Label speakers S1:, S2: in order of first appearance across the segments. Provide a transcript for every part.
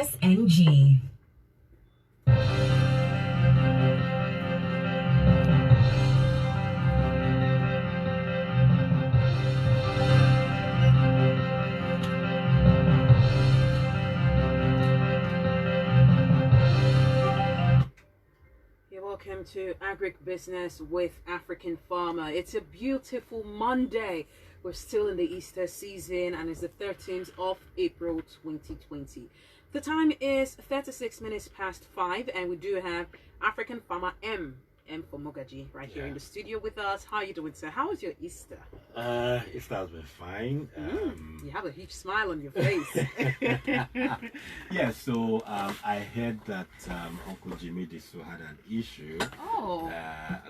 S1: AgricbusinessNG.
S2: Welcome to Agribusiness with African Farmer. It's a beautiful Monday. We're still in the Easter season and it's the 13th of April 2020. The time is 36 minutes past 5 and we do have African Farmer M for Mogaji right here in the studio with us. How are you doing, sir? How was your Easter?
S3: Easter has been fine.
S2: You have a huge smile on your face.
S3: Yeah, so I heard that Uncle Jimmy Disu had an issue.
S2: Oh.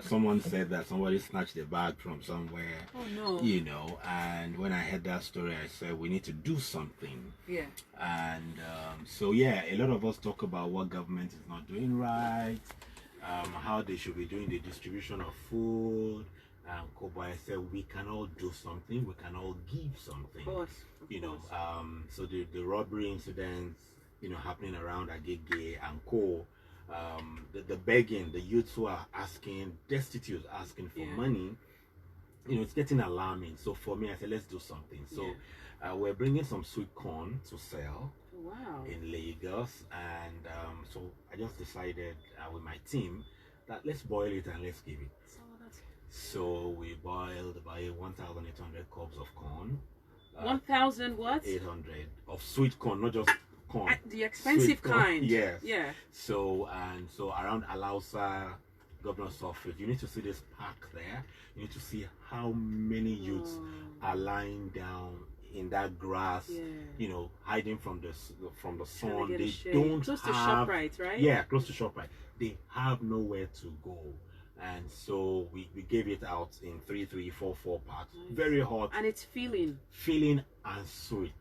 S3: Someone said that somebody snatched a bag from somewhere.
S2: Oh no.
S3: You know, and when I heard that story, I said we need to do something.
S2: Yeah.
S3: And so yeah, a lot of us talk about what government is not doing right. How they should be doing the distribution of food. But I said we can all do something. We can all give something.
S2: Of course.
S3: So the robbery incidents, happening around Agege and Co. The begging, the youths who are asking, destitute, asking for money. It's getting alarming. So for me, I said let's do something. So we're bringing some sweet corn to sell.
S2: Wow.
S3: In Lagos, and so I just decided with my team that let's boil it and let's give it. So we boiled about 1,800 cups of corn.
S2: 1,000 what?
S3: 800 of sweet corn, not just corn.
S2: The expensive kind.
S3: Yes.
S2: Yeah.
S3: So around Alausa, Governor's office, you need to see this park there. You need to see how many youths are lying down in that grass, hiding from the sun. They don't
S2: close
S3: have,
S2: to ShopRite, right?
S3: Yeah, close to ShopRite. They have nowhere to go, and so we gave it out in 3, 3, 4, 4 packs. Nice. Very hot,
S2: and it's filling
S3: and sweet.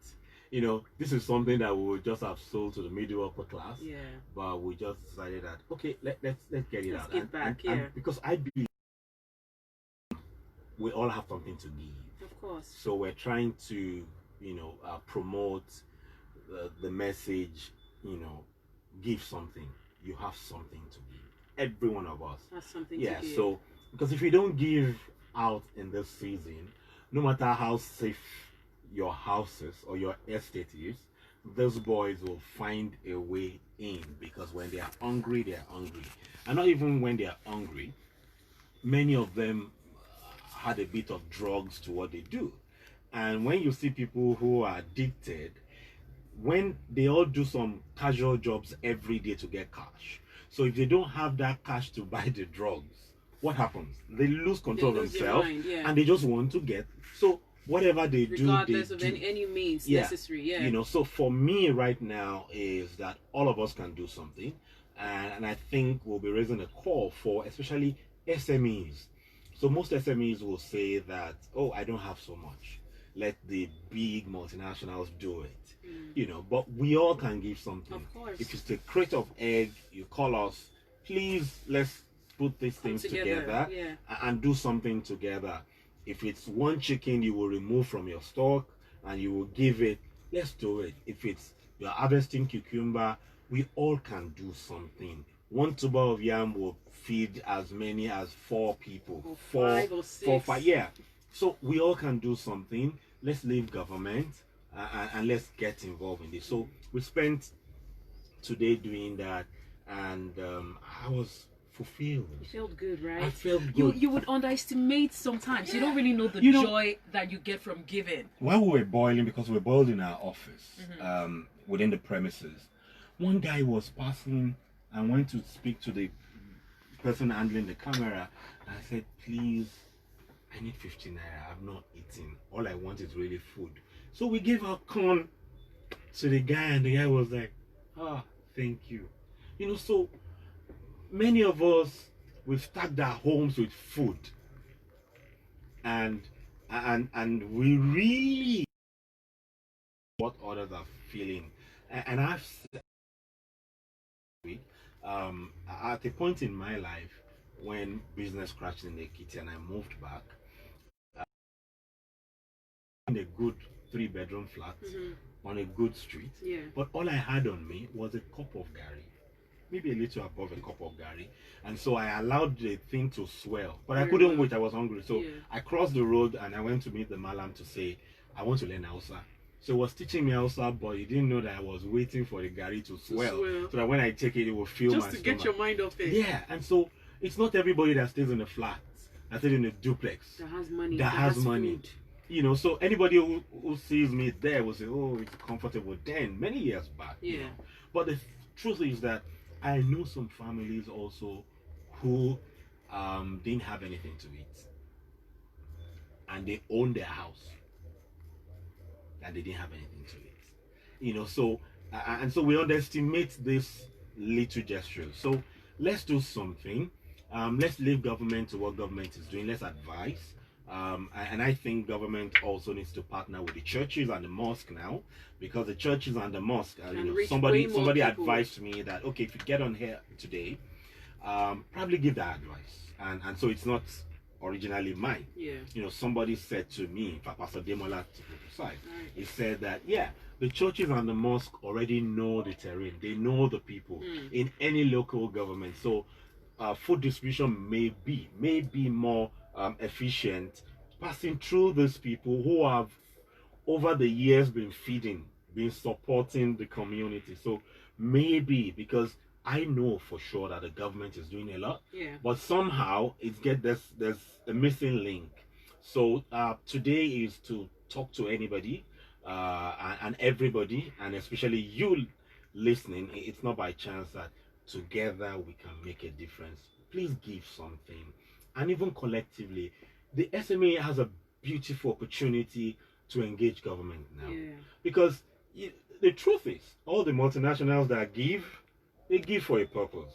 S3: This is something that we would just have sold to the middle upper class. Yeah. But we just decided that okay, let's get it out.
S2: Give back,
S3: and because I believe we all have something to give.
S2: Of course.
S3: So we're trying to, promote the message, give something. You have something to give. Every one of us
S2: has something to give.
S3: Yeah, so, because if you don't give out in this season, no matter how safe your house is or your estate is, those boys will find a way in, because when they are hungry, they are hungry. And not even when they are hungry, many of them had a bit of drugs to what they do. And when you see people who are addicted, when they all do some casual jobs every day to get cash, so if they don't have that cash to buy the drugs, what happens? They lose control of themselves, and they just want to get, so whatever they
S2: regardless
S3: do,
S2: of any means necessary.
S3: So for me right now is that all of us can do something, and I think we'll be raising a call for especially SMEs. So most SMEs will say that, oh, I don't have so much. Let the big multinationals do it. But we all can give something.
S2: Of course.
S3: If it's a crate of egg, you call us, please, let's put these things together and do something together. If it's one chicken you will remove from your stock and you will give it, let's do it. If it's you're harvesting cucumber, we all can do something. One tuber of yam will feed as many as 4 people.
S2: Or 5 or 6.
S3: 4, 5, yeah. So we all can do something. Let's leave government and let's get involved in this. So we spent today doing that, and I was fulfilled.
S2: You felt good, right?
S3: I felt good.
S2: You would underestimate sometimes. You don't really know the joy that you get from giving.
S3: While we were boiling, because we boiled in our office, within the premises, one guy was passing and went to speak to the person handling the camera, and I said, please, I need 15 naira. I've not eaten. All I want is really food. So we gave our corn to the guy, and the guy was like, thank you. So many of us, we've stacked our homes with food, and we really what others are feeling. And I've said at a point in my life when business crashed in the kitchen and I moved back in a good 3-bedroom flat on a good street.
S2: Yeah.
S3: But all I had on me was a cup of gari, maybe a little above a cup of gari. And so I allowed the thing to swell. But I
S2: Very
S3: couldn't
S2: well.
S3: wait, I was hungry. So
S2: Yeah.
S3: I crossed the road and I went to meet the Malam to say, I want to learn Hausa. So he was teaching me Hausa, but he didn't know that I was waiting for the gari to swell. So that when I take it, it will fill my
S2: Just to
S3: stomach.
S2: get your mind off it.
S3: Yeah, and so it's not everybody that stays in a flat, that stays in a duplex,
S2: That has money.
S3: that has money.
S2: Food.
S3: You know, so anybody who sees me there will say, oh, it's comfortable. Then, many years back.
S2: Yeah.
S3: You know. But the truth is that I know some families also who didn't have anything to eat. And they own their house. And they didn't have anything to eat. You know, so, and so we underestimate this little gesture. So let's do something. Let's leave government to what government is doing. Let's advise. And I think government also needs to partner with the churches and the mosque now, because the churches and the mosque, you know, somebody advised me that, okay, if you get on here today, probably give that advice. And so it's not originally mine.
S2: Yeah.
S3: You know, somebody said to me, in fact, Pastor Demola to be precise, he said that, yeah, the churches and the mosque already know the terrain. They know the people in any local government. So food distribution may be more efficient, passing through those people who have over the years been supporting the community. So maybe, because I know for sure that the government is doing a lot, but somehow there's a missing link. So today is to talk to anybody and everybody, and especially you listening. It's not by chance that together we can make a difference. Please give something. And even collectively, the SME has a beautiful opportunity to engage government now. Because the truth is, all the multinationals that give, they give for a purpose.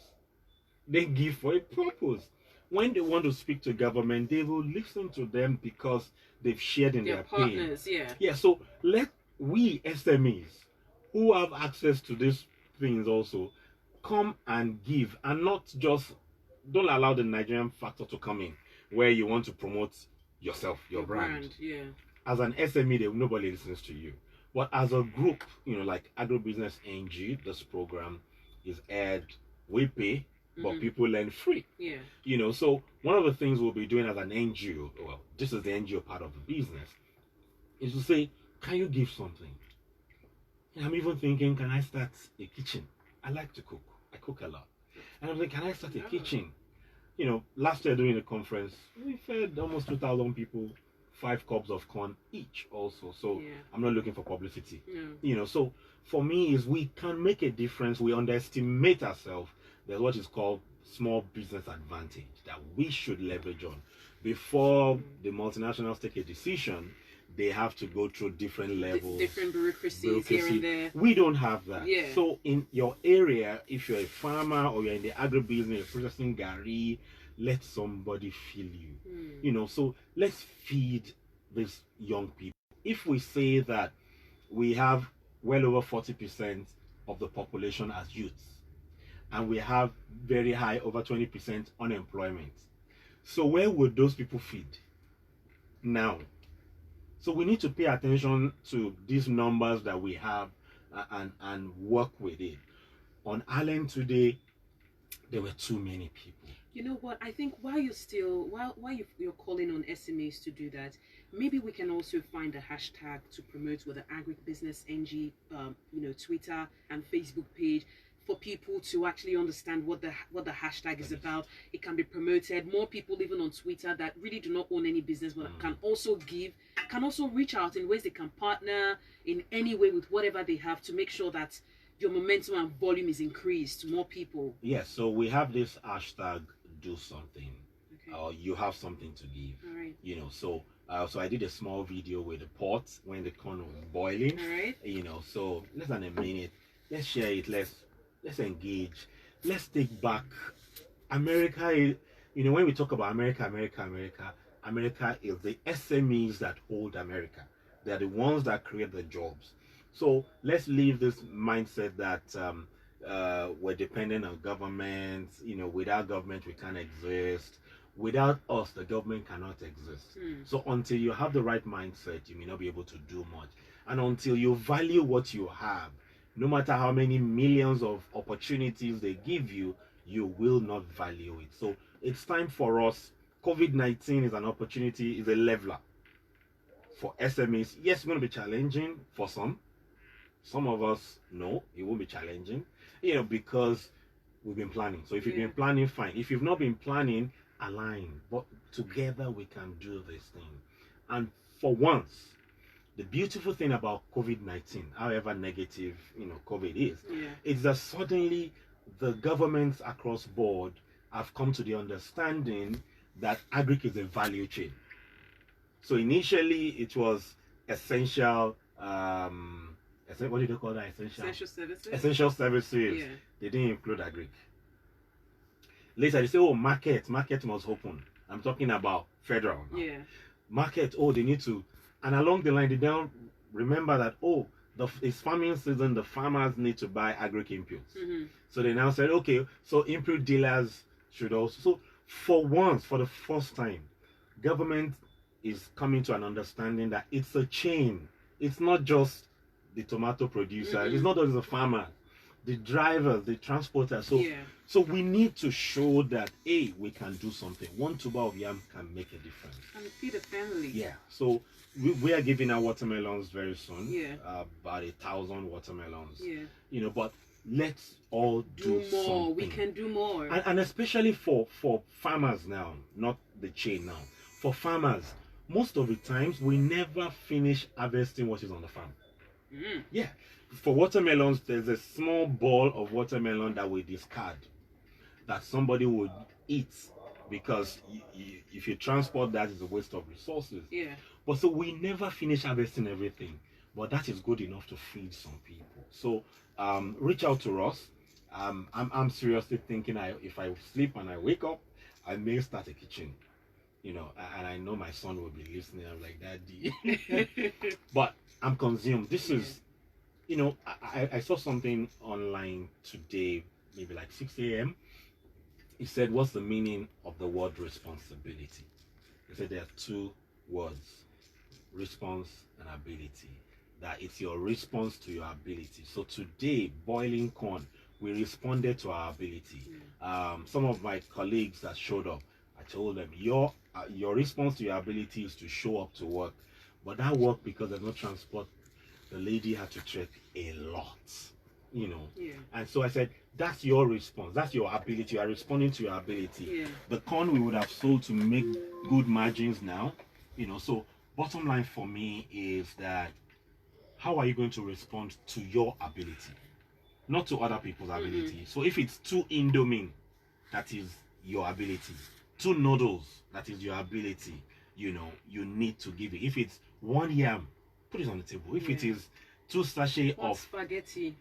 S3: They give for a purpose. When they want to speak to government, they will listen to them because they've shared in their
S2: partners,
S3: pain. Yeah, so let we SMEs who have access to these things also come and give, and not just, don't allow the Nigerian factor to come in where you want to promote yourself, your brand. As an SME, nobody listens to you. But as a group, you know, like AgricbusinessNG, this program is aired, we pay, but people learn free. You know, so one of the things we'll be doing as an NGO, well, this is the NGO part of the business, is to say, can you give something? And I'm even thinking, can I start a kitchen? I like to cook. I cook a lot. And I'm thinking, can I start a kitchen? You know, last year during the conference, we fed almost 2,000 people 5 cups of corn each also. So I'm not looking for publicity. You know, so for me is we can make a difference. We underestimate ourselves. There's what is called small business advantage that we should leverage on. Before the multinationals take a decision, they have to go through different levels,
S2: different bureaucracies here and there.
S3: We don't have that. So in your area, if you're a farmer or you're in the agribusiness, you're processing gari, let somebody feel you. You know, so let's feed these young people. If we say that we have well over 40% of the population as youths, and we have very high, over 20% unemployment, so where would those people feed now? So we need to pay attention to these numbers that we have and work with it. On Ireland today, there were too many people.
S2: You know what? I think while you're calling on SMEs to do that, maybe we can also find a hashtag to promote with the AgricbusinessNG, Twitter and Facebook page, for people to actually understand what the hashtag is about. It can be promoted. More people even on Twitter that really do not own any business but can also give, can also reach out in ways they can partner in any way with whatever they have to make sure that your momentum and volume is increased to more people.
S3: Yes, so we have this hashtag, do something, or you have something to give.
S2: All right.
S3: You know, so I did a small video with the pot when the corn was boiling.
S2: All right.
S3: You know, so less than a minute. Let's share it. Let's engage. Let's take back America. You know, when we talk about America is the SMEs that hold America. They're the ones that create the jobs. So let's leave this mindset that we're dependent on government. You know, without government we can't exist. Without us, the government cannot exist. So until you have the right mindset, you may not be able to do much. And until you value what you have, no matter how many millions of opportunities they give you, you will not value it. So it's time for us. COVID-19 is an opportunity, is a leveler for SMEs. Yes, it's going to be challenging for some. Some of us know it won't be challenging, because we've been planning. So if you've been planning, fine. If you've not been planning, align. But together we can do this thing. And for once, the beautiful thing about COVID-19, however negative COVID is that suddenly the governments across board have come to the understanding that agric is a value chain. So initially it was essential. What did they call that?
S2: Essential services.
S3: Essential services.
S2: Yeah.
S3: They didn't include agric. Later they say, oh, market must open. I'm talking about federal now.
S2: Yeah.
S3: Market, they need to. And along the line, they don't remember that, it's farming season, the farmers need to buy agric inputs.
S2: Mm-hmm.
S3: So they now said, okay, so input dealers should also. So for once, for the first time, government is coming to an understanding that it's a chain. It's not just the tomato producer, it's not just the farmer, the drivers, the transporters. So we need to show that we can do something. One tuber of yam can make a difference.
S2: And feed a family.
S3: Yeah. So we are giving out watermelons very soon.
S2: Yeah.
S3: About 1,000 watermelons.
S2: Yeah.
S3: But let's all do
S2: more.
S3: Something.
S2: We can do more.
S3: And especially for farmers now, not the chain now. For farmers, most of the times we never finish harvesting what is on the farm. Yeah. For watermelons, there's a small ball of watermelon that we discard, that somebody would eat, because if you transport that, it's a waste of resources.
S2: Yeah.
S3: But so we never finish harvesting everything, but that is good enough to feed some people. So reach out to us. I'm seriously thinking, if I sleep and I wake up, I may start a kitchen. And I know my son will be listening. I'm like, Daddy. But I'm consumed. This is, I saw something online today, maybe like 6 a.m. He said, what's the meaning of the word responsibility? He said there are two words, response and ability. That it's your response to your ability. So today, boiling corn, we responded to our ability. Some of my colleagues that showed up, I told them, your response to your ability is to show up to work. But that work, because there's no transport, the lady had to trek a lot, And so I said, that's your response. That's your ability. You are responding to your ability. The corn we would have sold to make good margins now, So bottom line for me is that, how are you going to respond to your ability? Not to other people's ability. So if it's 2 Indomie, that is your ability. 2 noodles, that is your ability. You need to give it. If it's 1 yam, put it on the table. If it is 2 sachets of spaghetti,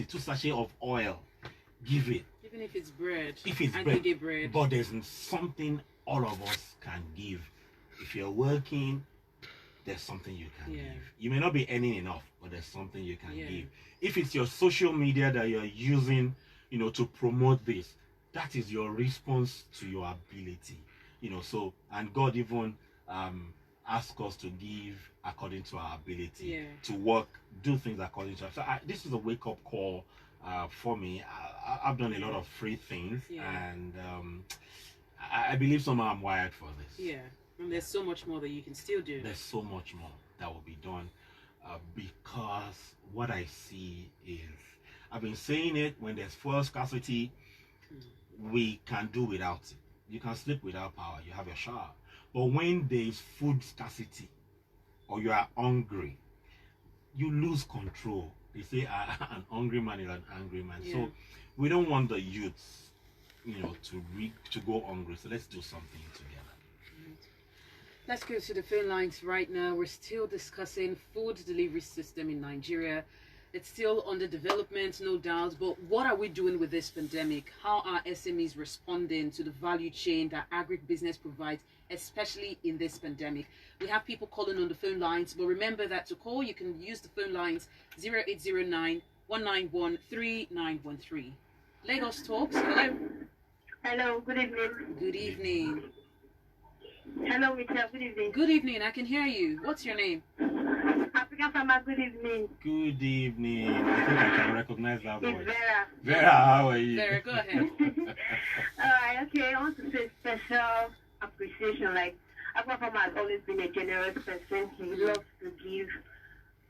S3: 2 sachets of oil, give it.
S2: Even if it's bread.
S3: If it's bread. But there's something all of us can give. If you're working, there's something you can give. You may not be earning enough, but there's something you can give. If it's your social media that you're using, to promote this, that is your response to your ability. So, and God even ask us to give according to our ability, to work, do things according to us. So this is a wake-up call for me. I've done a lot of free things, and I believe somehow I'm wired for this.
S2: And there's so much more that you can still do.
S3: There's so much more that will be done, because what I see is, I've been saying it, when there's fuel scarcity, we can do without it. You can sleep without power, you have your shower. But when there is food scarcity, or you are hungry, you lose control. They say an hungry man is an angry man. So we don't want the youths, to go hungry. So let's do something together.
S2: Let's go to the phone lines right now. We're still discussing food delivery system in Nigeria. It's still under development, no doubt, but what are we doing with this pandemic? How are SMEs responding to the value chain that agribusiness provides, especially in this pandemic? We have people calling on the phone lines, but remember that to call, you can use the phone lines 0809 191 3913. Lagos Talks, hello.
S1: Hello, good evening.
S2: Good evening.
S1: Hello, Michelle, good evening.
S2: Good evening, I can hear you. What's your name?
S1: Africanfarmer, good evening.
S3: Good evening. I think I can recognize that
S1: It's
S3: voice.
S1: Vera.
S3: Vera, how are you?
S2: Vera, go ahead.
S1: Alright, okay. I want to say special appreciation. Like, Africanfarmer has always been a generous person. He loves to give,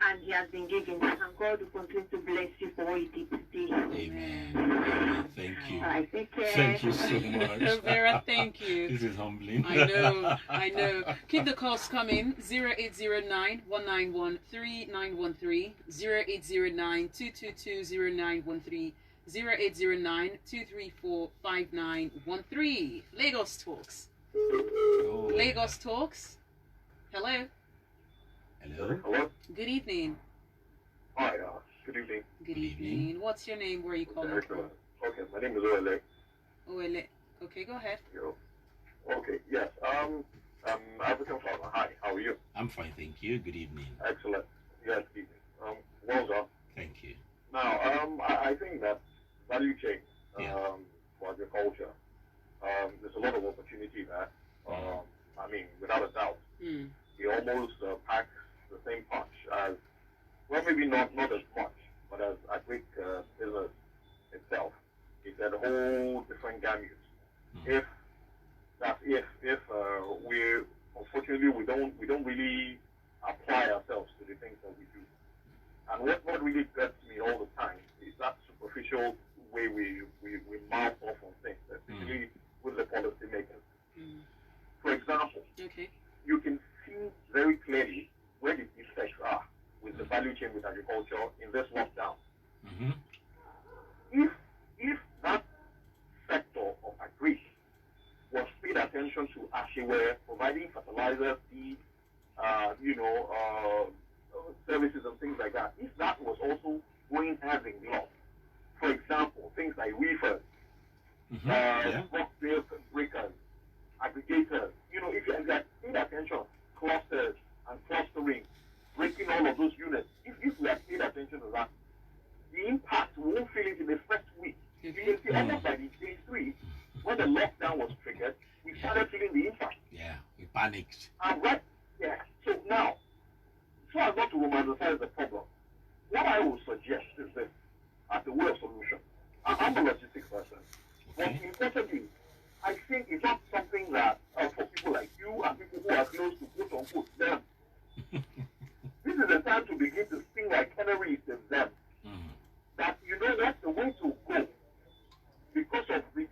S1: and he has been giving. And God will continue to bless you for what you did today.
S3: Amen. Amen. Thank you.
S1: Alright, take care.
S3: Thank you so much.
S2: Vera, thank you.
S3: This is humbling.
S2: I know. Keep the calls coming. 0809 1913 913, 0809 222 0913, 0809 234 5913. Lagos Talks.
S3: Oh.
S2: Lagos Talks. Hello.
S3: Hello.
S4: Hello?
S2: Good evening.
S4: Hi, good evening.
S2: Good
S3: Good evening.
S2: evening. What's your name? Where are you calling from?
S4: Excellent. Okay, my name is Oele.
S2: Oele. Okay, go ahead.
S4: Okay, yes. Africanfarmer. Hi, how are you?
S3: I'm fine, thank you. Good evening.
S4: Excellent. Yes, good evening. Well done.
S3: Thank you.
S4: Now, I think that value chain
S3: Yeah.
S4: for agriculture, there's a lot of opportunity there. I mean, without a doubt.
S2: Mm.
S4: He almost packs the same punch as, well, maybe not as much, but as Agribusiness itself. It's a whole different gamut. If we unfortunately we don't really apply ourselves to the things that we do. And what really gets me all the time is that superficial way we mouth off on things, especially with the policymakers. For example,
S2: Okay.
S4: you can see very clearly where the defects are with the value chain with agriculture in this lockdown.
S3: Mm-hmm.
S4: If that sector of agri was paid attention to as they were providing fertilizers, seeds, services and things like that, if that was also going hand in glove, for example, things like reefers, rock breakers, aggregators, if you had paid attention, clusters and clustering, breaking all of those units, if we had paid attention to that, the impact we won't feel it in the first week. You can see almost by the day 3, when the lockdown was triggered, we started feeling the impact.
S3: Yeah, we panicked.
S4: And right, yeah. So now, so as not to romanticize the problem, what I would suggest is this as a way of solution. I'm a logistics person.
S3: Okay.
S4: But importantly, I think it's not something that for people like you and people who are close to quote unquote them. This is the time to begin to sing like canaries in them. That that's the way to go because of the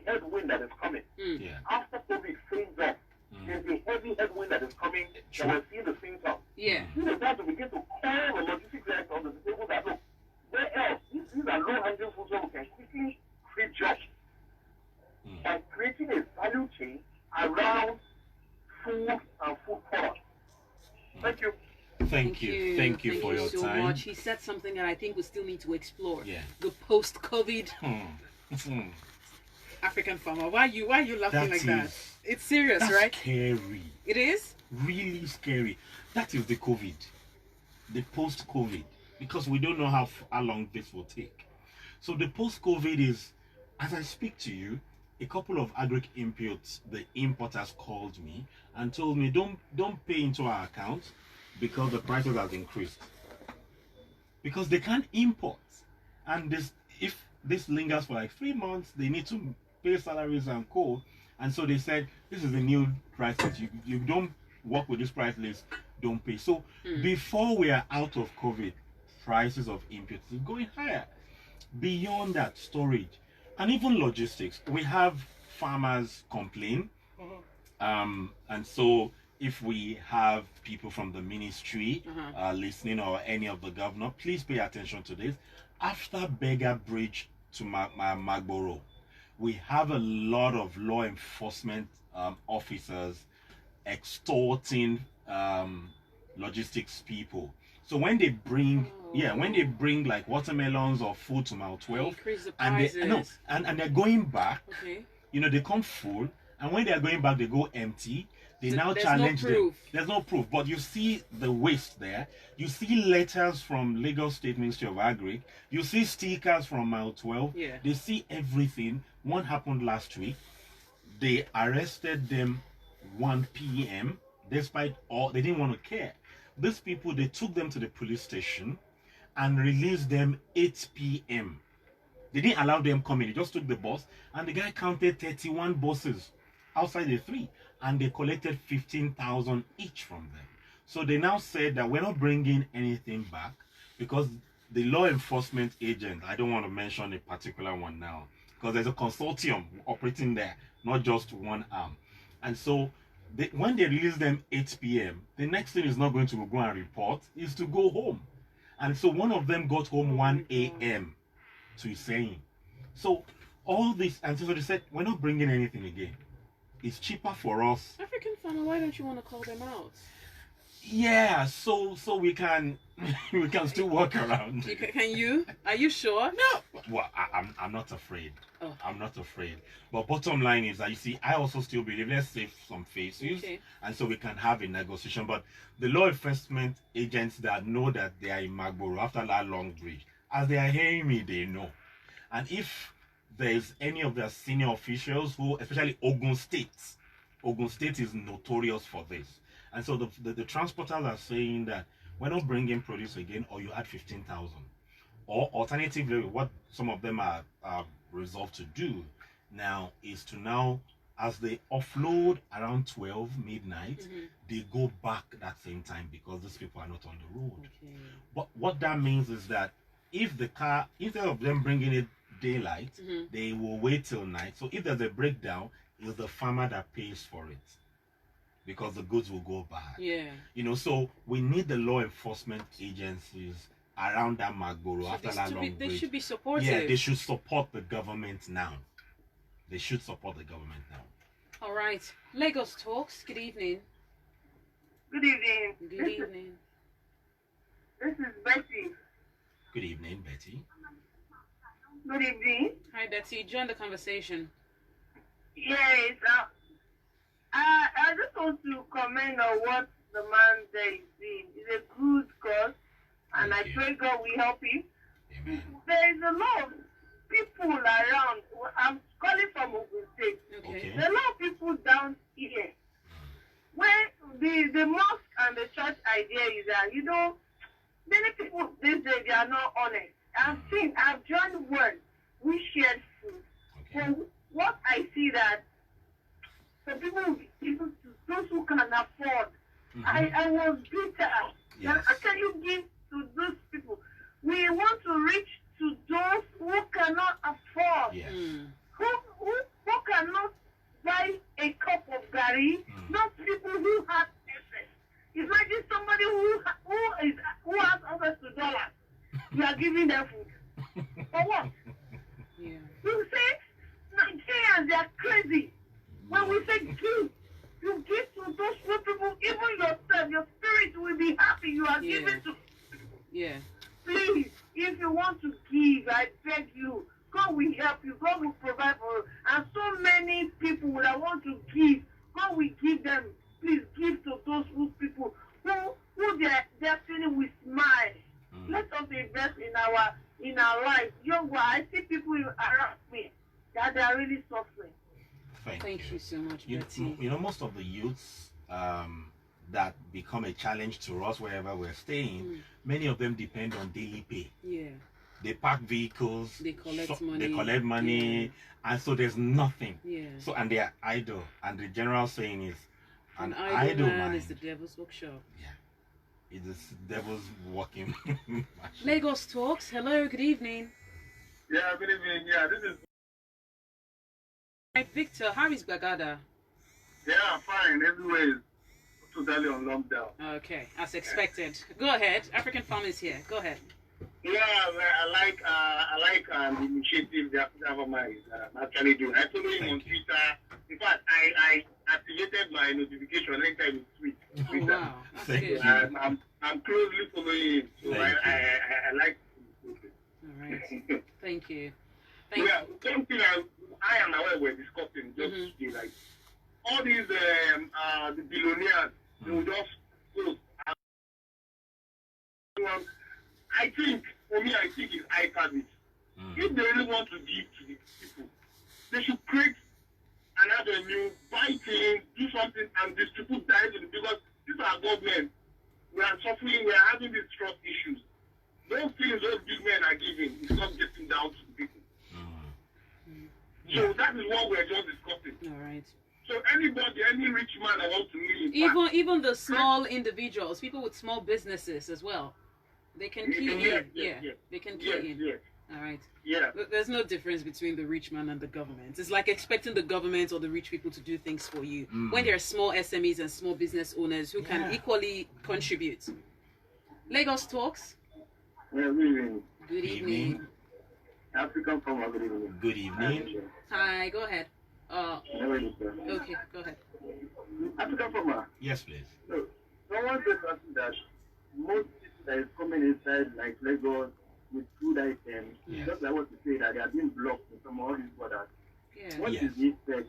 S4: headwind that is coming.
S3: Yeah.
S4: After COVID fades off, there's a heavy headwind that is coming that we're seeing the symptoms.
S2: Yeah.
S4: This is the time to begin to call the logistics sector on the table that look, where else? These are low-hanging fruits where we can quickly create jobs by creating a value chain around food and food products. Thank you.
S3: Thank you. Thank you for your
S2: so
S3: time.
S2: much. He said something that I think we still need to explore.
S3: Yeah.
S2: The post-COVID African farmer. Why are you laughing like that? It's serious,
S3: That's
S2: right?
S3: scary.
S2: It is?
S3: Really scary. That is the COVID. The post-COVID. Because we don't know how long this will take. So the post-COVID is, as I speak to you, a couple of agric inputs, the importers called me and told me don't pay into our account because the prices has increased. Because they can't import. And if this lingers for like 3 months, they need to pay salaries and co. And so they said, this is the new price list. You don't work with this price list, don't pay. So before we are out of COVID, prices of inputs is going higher. Beyond that, storage and even logistics. We have farmers complain. And so if we have people from the ministry listening or any of the governor, please pay attention to this. After Beggar Bridge to Magboro, we have a lot of law enforcement officers extorting logistics people. So when they bring like watermelons or food to Mile 12,
S2: Increase the
S3: and
S2: prices.
S3: and they're going back,
S2: Okay.
S3: they come full, and when they're going back they go empty. They now
S2: there's
S3: challenge
S2: no
S3: them.
S2: proof.
S3: There's no proof, but you see the waste there. You see letters from Lagos State Ministry of Agri. You see stickers from Mile 12.
S2: Yeah.
S3: They see everything. One happened last week. They arrested them 1 p.m. despite all, they didn't want to care. these people, they took them to the police station and released them 8 p.m. They didn't allow them come in. They just took the bus, and the guy counted 31 buses outside the 3, and they collected 15,000 each from them. So they now said that we're not bringing anything back because the law enforcement agent, I don't want to mention a particular one now, because there's a consortium operating there, not just one arm. And so when they release them 8 p.m., the next thing is not going to go and report, is to go home. And so one of them got home 1 a.m. to his saying. So all this, and so they said, we're not bringing anything again. It's cheaper for us.
S2: Africanfarmer, why don't you want to call them out?
S3: Yeah, so we can we can still work around.
S2: Can you? Are you sure?
S3: No. Well, I'm not afraid.
S2: Oh.
S3: I'm not afraid. But bottom line is that, you see, I also still believe, let's save some faces, and so we can have a negotiation. But the law enforcement agents that know that they are in Magboro after that long bridge, as they are hearing me, they know. And if there's any of their senior officials who, especially Ogun State is notorious for this. And so the transporters are saying that we're not bringing produce again, or you add 15,000. Or alternatively, what some of them are resolved to do now is to now, as they offload around 12 midnight, they go back that same time because these people are not on the road. Okay. But what that means is that if the car, instead of them bringing it daylight, they will wait till night. So if there's a breakdown, it's the farmer that pays for it, because the goods will go bad. Yeah. You know, so we need the law enforcement agencies around that Magboro so after that long bridge.
S2: They should be supportive.
S3: Yeah, they should support the government now. They should support the government now.
S2: All right. Lagos Talks, good evening.
S1: Good evening.
S2: Good evening.
S1: This is Betty.
S3: Good evening, Betty.
S1: Good evening.
S2: Hi, Betty. Join the conversation.
S1: Yes. I just want to comment on what the man there is doing. It's a good cause, and I pray God will help him. Amen. There is a lot of people around. I'm calling from Ogun State.
S2: Okay.
S1: There are a lot of people down here. Where the mosque and the church idea is that, you know, many people these days, they are not honest. I've joined one. We shared food. Okay. So what I see that for people to those who can afford, I was bitter. Yes. How can you give to those people? We want to reach to those who cannot afford.
S3: Yes.
S1: Who cannot buy a cup of gari, not people who have access. Imagine somebody who has access to dollars. You are giving them food. For what?
S2: Yeah.
S1: You say Nigerians, they are crazy. When we say give, you give to those poor people, even yourself, your spirit will be happy. You are giving to.
S2: Yeah.
S1: Please, if you want to give, I beg you, God will help you. God will provide for you. And so many people that want to give, God will give them. Please give to those people who they're feeling with smile. Let us invest in our life. I see people around me that they are really suffering.
S2: Thank you so much, Betty.
S3: You know, most of the youths that become a challenge to us wherever we're staying, many of them depend on daily pay.
S2: Yeah.
S3: They park vehicles,
S2: they collect
S3: money, and so there's nothing.
S2: Yeah.
S3: So, and they are idle. And the general saying is,
S2: an idle man is the devil's workshop.
S3: Yeah. It is devil's working machine.
S2: Lagos Talks. Hello, good evening.
S4: Yeah, good evening. Yeah, this is.
S2: Hi, Victor. How is Bagada?
S4: Yeah, fine. Everywhere is totally on lockdown.
S2: Okay, as expected. Go ahead. Africanfarmer is here. Go ahead.
S4: Yeah, I like the initiative the Africanfarmer is actually doing. I follow him on Twitter. In fact, I activated my notification anytime it's tweet.
S2: Oh, wow. That's good.
S4: I'm closely following him, so I like it.
S2: All right. Thank you.
S4: Something I am aware we're discussing just today, like all these the billionaires, they will just post. I think it's eye service. If they really want to give to the people, they should create an avenue, buy things, do something, and distribute directly, because these are government. We are suffering. feeling we are having these trust issues. Those feelings those big men are giving is not getting down to the people. So that is what we're just discussing.
S2: All right.
S4: So anybody, any rich man that wants to live in
S2: Even the small individuals, people with small businesses as well, they can key in. They can key in.
S4: Yes.
S2: All right.
S4: Yeah.
S2: There's no difference between the rich man and the government. It's like expecting the government or the rich people to do things for you when there are small SMEs and small business owners who can equally contribute. Lagos Talks.
S4: Good evening.
S2: Good evening.
S4: Africanfarmer, good evening.
S3: Good evening.
S2: Hi, go ahead. Okay, go ahead.
S4: Africanfarmer.
S3: Yes, please.
S4: No, someone said something that most people that is coming inside like Lagos with food items, just like what you say, that they are being blocked in some of all these borders.
S2: Yeah.
S4: What is the effect?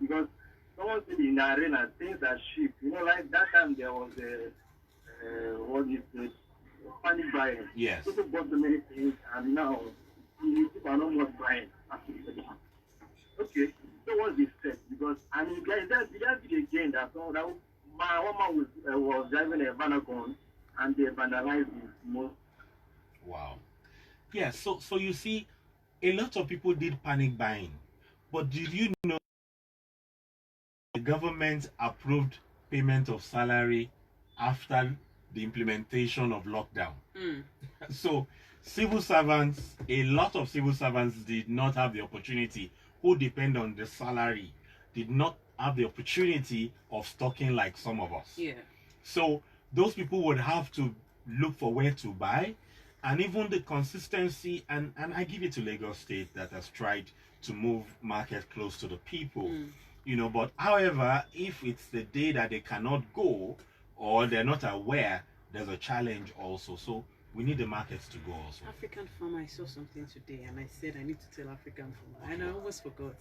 S4: Because someone said in the arena things are cheap. You know, like that time there was what is it? Panic buying.
S3: Yes.
S4: People bought so many things and now people are not much buying. Okay, so what's the effect? Because I mean, guys, that's the again that one man was driving a Vanagon and they vandalized his most.
S3: Wow. Yeah, so you see, a lot of people did panic buying. But did you know the government approved payment of salary after the implementation of lockdown? So civil servants, a lot of civil servants did not have the opportunity, who depend on the salary, did not have the opportunity of stocking like some of us.
S2: Yeah.
S3: So those people would have to look for where to buy, and even the consistency, and I give it to Lagos State that has tried to move market close to the people, you know. But however, if it's the day that they cannot go or they're not aware, there's a challenge also. So we need the markets to go also.
S2: Africanfarmer, I saw something today and I said I need to tell Africanfarmer and I almost forgot.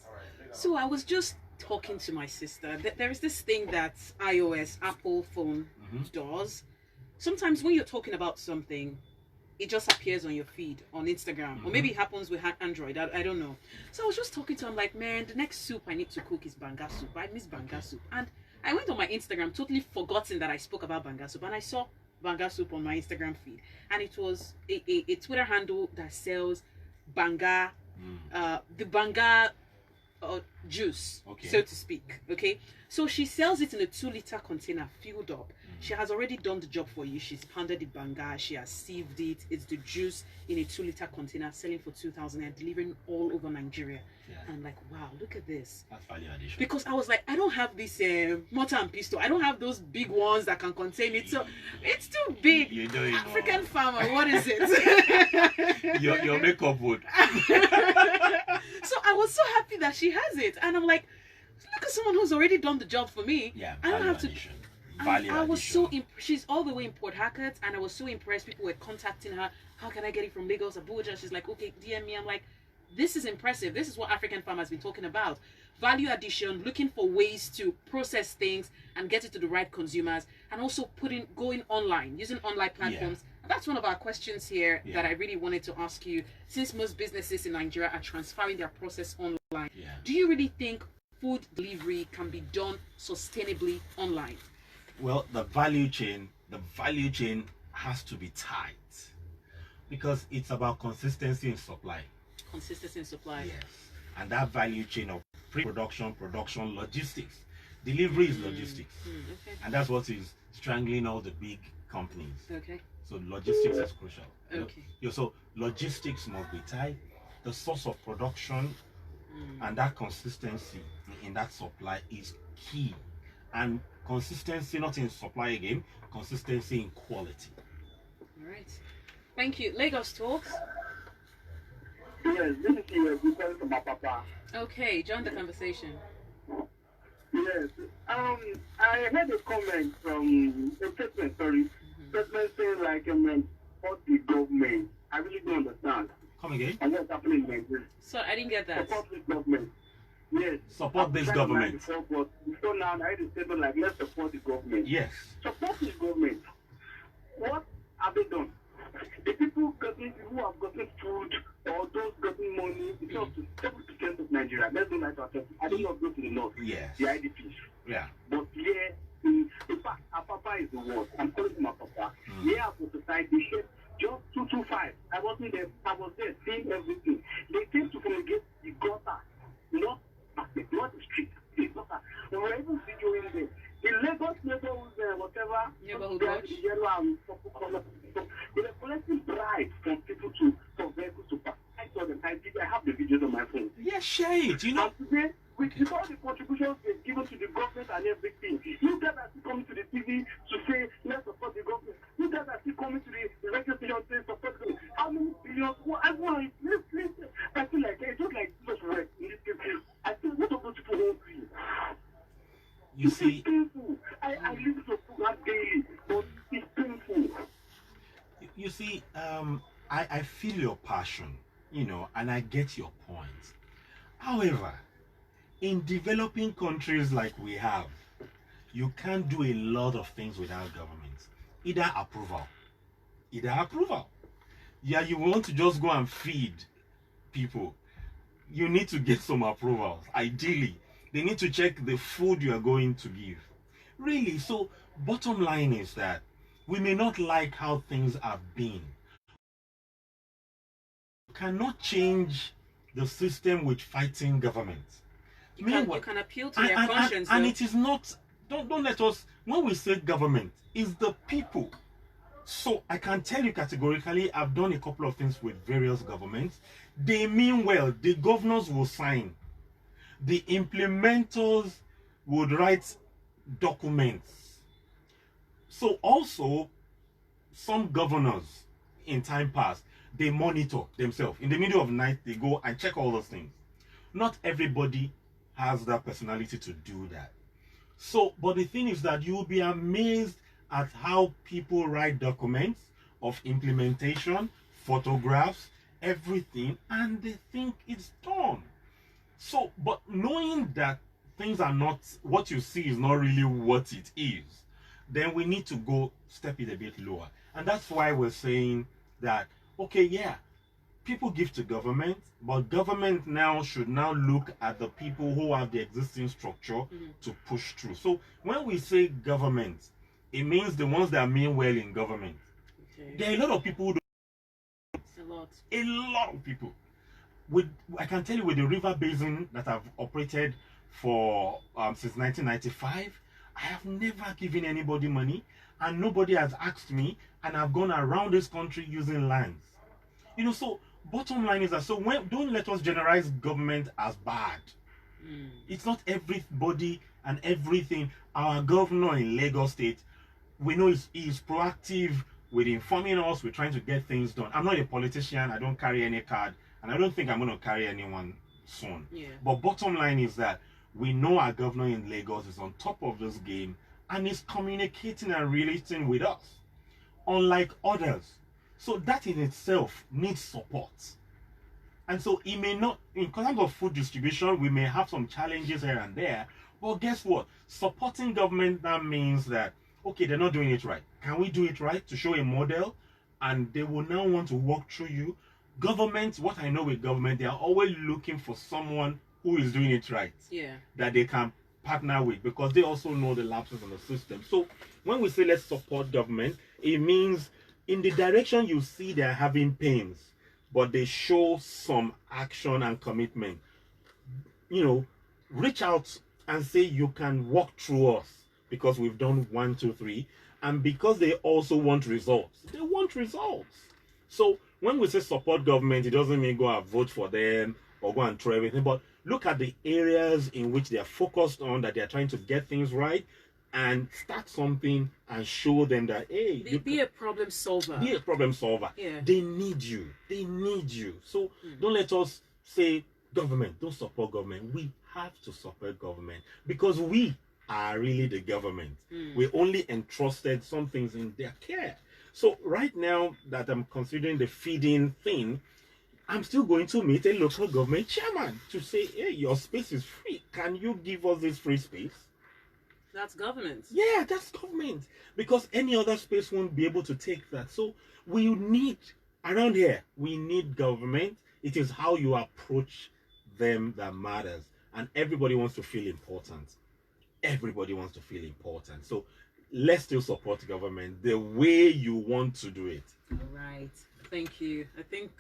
S2: So I was just talking to my sister. There is this thing that iOS, Apple phone does. Sometimes when you're talking about something, it just appears on your feed on Instagram, or maybe it happens with Android. I don't know. So I was just talking to him like, man, the next soup I need to cook is banga soup. I miss banga soup. And I went on my Instagram, totally forgotten that I spoke about banga soup, and I saw banga soup on my Instagram feed, and it was a Twitter handle that sells banga, the banga juice, so to speak. Okay, so she sells it in a 2-liter container filled up. She has already done the job for you. She's pounded the banga, she has sieved it. It's the juice in a 2-liter container, selling for 2,000 and delivering all over Nigeria. And I'm like, wow, look at this.
S3: That's value addition.
S2: Because I was like, I don't have this mortar and pestle. I don't have those big ones that can contain it. So it's too big.
S3: You know,
S2: Africanfarmer, what is it?
S3: your makeup would.
S2: So I was so happy that she has it. And I'm like, look at someone who's already done the job for me.
S3: Yeah,
S2: I don't have to.
S3: addition.
S2: I was so she's all the way in Port Harcourt, and I was so impressed. People were contacting her. How can I get it from Lagos, Abuja? She's like, okay, DM me. I'm like, this is impressive. This is what Africanfarmer has been talking about. Value addition, looking for ways to process things and get it to the right consumers, and also going online, using online platforms. And that's one of our questions here that I really wanted to ask you. Since most businesses in Nigeria are transferring their process online, do you really think food delivery can be done sustainably online?
S3: Well, the value chain has to be tight, because it's about consistency in supply.
S2: Consistency in supply.
S3: Yes. And that value chain of pre-production, production, logistics. Delivery is logistics.
S2: Okay.
S3: And that's what is strangling all the big companies.
S2: Okay.
S3: So logistics is crucial.
S2: Okay.
S3: So logistics must be tight. The source of production and that consistency in that supply is key. And consistency not in supply again, consistency in quality.
S1: All right. Thank you. Lagos Talks.
S4: Yes, this is here because of my papa.
S1: Okay, join the conversation.
S4: Yes. I heard a comment from a statement, statement saying like support the government. I really don't understand.
S3: Come again?
S4: And what's happening in Nigeria?
S1: So I didn't get that.
S4: Support this government. Yes.
S3: Support this government.
S4: So now I heard a statement like let's support the government.
S3: Yes.
S4: Support the government. What have they done? The people who have gotten food or those getting money, it's up to 70% of Nigeria. Let's do like ourselves. I do not go to the north.
S3: Yes.
S4: The IDPs.
S3: Yeah.
S4: But here, In fact, our papa is the worst. I'm calling him my papa. Yeah, for society shape just 225. I wasn't there. I was there seeing everything. They came to fumigate the gutter, not the street, the gutter. We were even videoing them. The Lagos neighborhood, whatever,
S2: Neighborhood watch.
S4: yellow and purple color, they were collecting bribes from people for vehicles to pass. I saw them. I have the videos on my phone.
S3: Yeah, share it. You know.
S4: And today, with all the contributions they've given to the government and everything, you guys are still coming to the TV to say, let's support the government. You guys are still coming to the radio station to say, support the government. How many billions? Well, I want to I feel like it's just like just work in this case. I feel most of those people won't be.
S3: You see,
S4: painful. I listen to program daily, but it's painful.
S3: you see, I feel your passion, you know, and I get your point. However, in developing countries like we have, you can't do a lot of things without government. Either approval. Yeah, you want to just go and feed people. You need to get some approvals. Ideally, they need to check the food you are going to give. Really, so bottom line is that we may not like how things have been. You cannot change the system with fighting government.
S2: You can appeal to their conscience.
S3: And it is not, don't let us, when we say government, it's the people. So I can tell you categorically, I've done a couple of things with various governments. They mean well. The governors will sign. The implementers would write documents. So also, some governors in time past, they monitor themselves. In the middle of the night, they go and check all those things. Not everybody has that personality to do that. So, but the thing is that you'll be amazed at how people write documents of implementation, photographs, everything, and they think it's done. So, but knowing that things are not, what you see is not really what it is, then we need to go step it a bit lower. And that's why we're saying that, okay, yeah, people give to government, but government now should now look at the people who have the existing structure to push through. So when we say government, it means the ones that mean well in government. Okay. There are a lot of people who don't. A lot of people. I can tell you with the river basin that I've operated for since 1995, I have never given anybody money, and nobody has asked me, and I've gone around this country using lands. You know, so bottom line is that, so don't let us generalize government as bad. It's not everybody and everything. Our governor in Lagos State, we know he's proactive with informing us. We're trying to get things done. I'm not a politician. I don't carry any card, and I don't think I'm going to carry anyone soon. Yeah. But bottom line is that we know our governor in Lagos is on top of this game and is communicating and relating with us, unlike others. So that in itself needs support. And so it may not, in terms of food distribution, we may have some challenges here and there. But guess what? Supporting government, that means that, okay, they're not doing it right. Can we do it right to show a model? And they will now want to walk through you. Government, what I know with government, they are always looking for someone who is doing it right. Yeah. That they can partner with, because they also know the lapses in the system. So when we say let's support government, it means in the direction you see they're having pains, but they show some action and commitment. You know, reach out and say you can walk through us because we've done 1, 2, 3, and because they also want results. They want results. So when we say support government, it doesn't mean go and vote for them or go and throw everything, but look at the areas in which they are focused on, that they are trying to get things right, and start something and show them that, hey,
S2: be a problem solver.
S3: Be a problem solver. Yeah. They need you. They need you. So don't let us say government, don't support government. We have to support government because we are really the government. We only entrusted some things in their care. So right now that I'm considering the feeding thing, I'm still going to meet a local government chairman to say, hey, your space is free. Can you give us this free space?
S2: That's government.
S3: Yeah, that's government. Because any other space won't be able to take that. So we need, around here, we need government. It is how you approach them that matters. And everybody wants to feel important. everybody wants to feel important. So let's still support government the way you want to do it.
S2: All right. Thank you. I think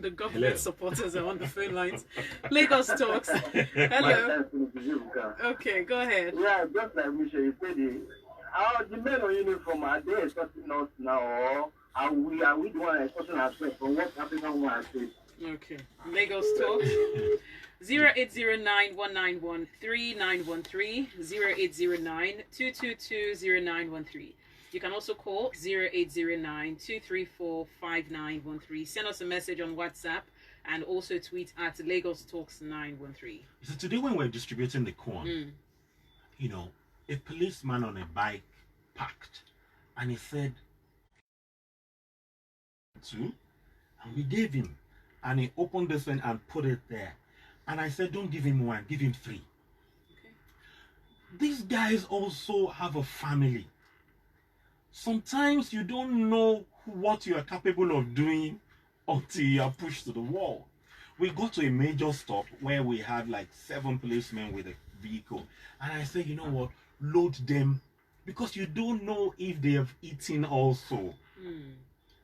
S2: the government supporters are on the phone lines. Lagos Talks. Hello. Okay, go ahead.
S5: Yeah, just like we said, the men on uniform, are they expecting us now, or are we the one expecting ourselves from what African woman has said?
S2: Okay. Lagos Talks. 0809-191-3913, 0809-222-0913. You can also call 0809-234-5913. Send us a message on WhatsApp and also tweet at Lagos Talks 913.
S3: So today when we're distributing the corn, you know, a policeman on a bike parked and he said, two, and we gave him, and he opened this one and put it there. And I said, don't give him one, give him three. Okay. These guys also have a family. Sometimes you don't know what you are capable of doing until you are pushed to the wall. We got to a major stop where we had like 7 policemen with a vehicle. And I said, you know what, load them, because you don't know if they have eaten also.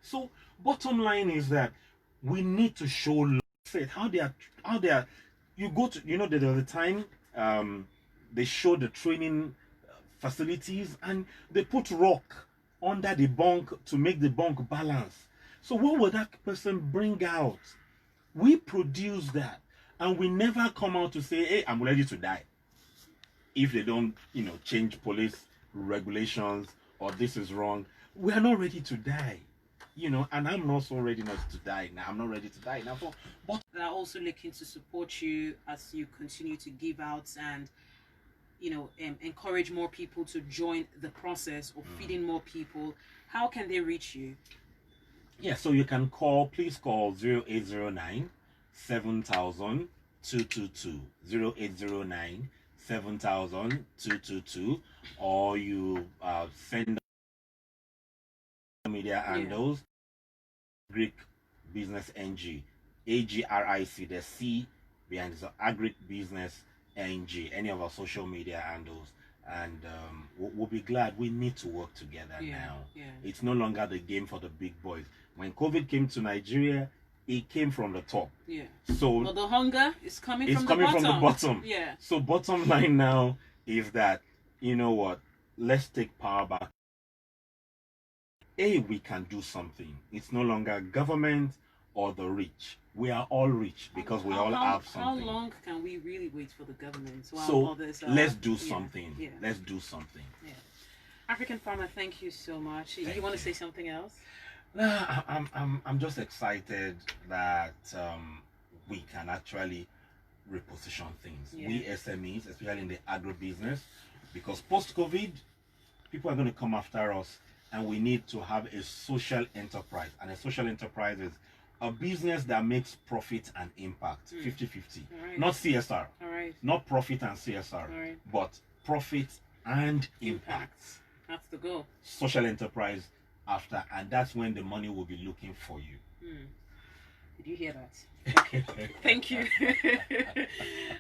S3: So bottom line is that we need to show love. How they are, you go to, you know, there was a time they showed the training facilities and they put rock under the bunk to make the bunk balance. So what would that person bring out? We produce that, and we never come out to say, hey, I'm ready to die. If they don't, you know, change police regulations or this is wrong, we are not ready to die. You know, and I'm not so ready not to die now. I'm not ready to die now. But
S2: they're also looking to support you as you continue to give out and, you know, encourage more people to join the process of feeding more people. How can they reach you?
S3: Yeah, so you can call, please call 0809 7000 222, 0809 7000 222, or you send media handles, AgricbusinessNG, AGRIC, the C behind it, so AgricbusinessNG, any of our social media handles, and we'll be glad. We need to work together now. It's no longer the game for the big boys. When COVID came to Nigeria, it came from the top. So
S2: the hunger is coming from
S3: the bottom.
S2: Yeah.
S3: So bottom line now is that, you know what, let's take power back. We can do something. It's no longer government or the rich. We are all rich because we all have something.
S2: How long can we really wait for the government?
S3: So let's do something. Let's do something.
S2: African Farmer, thank you so much. You want to say something else?
S3: No, I'm just excited that we can actually reposition things. We SMEs, especially in the agribusiness, because post-COVID, people are going to come after us, and we need to have a social enterprise. And a social enterprise is a business that makes profit and impact 50-50. Not CSR. Not profit and CSR, but profit and impact.
S2: That's the goal.
S3: Social enterprise after, and that's when the money will be looking for you.
S2: Did you hear that? Thank you.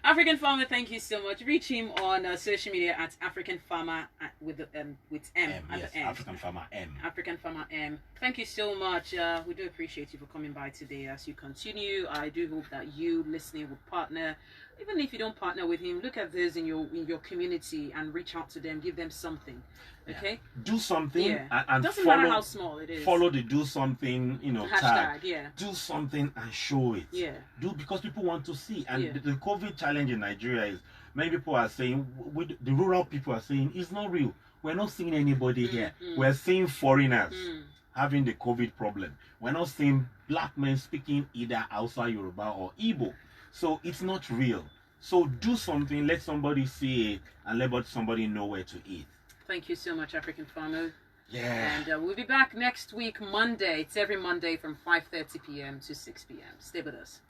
S2: African Farmer, thank you so much. Reach him on social media at African Farmer with M at the end.
S3: African Farmer M.
S2: African Farmer M. Thank you so much. We do appreciate you for coming by today. As you continue, I do hope that you listening will partner. Even if you don't partner with him, look at this in your community and reach out to them. Give them something. Okay.
S3: Do something. And
S2: doesn't
S3: follow,
S2: matter how small it is.
S3: Follow the do something,
S2: hashtag,
S3: tag. Do something and show it. Do, because people want to see. And the COVID challenge in Nigeria is, many people are saying, the rural people are saying, it's not real. We're not seeing anybody here. We're seeing foreigners having the COVID problem. We're not seeing black men speaking either Hausa, Yoruba, or Igbo. So it's not real. So do something, let somebody see it, and let somebody know where to eat.
S2: Thank you so much, African Farmer.
S3: Yeah.
S2: And we'll be back next week, Monday. It's every Monday from 5:30 p.m. to 6 p.m. Stay with us.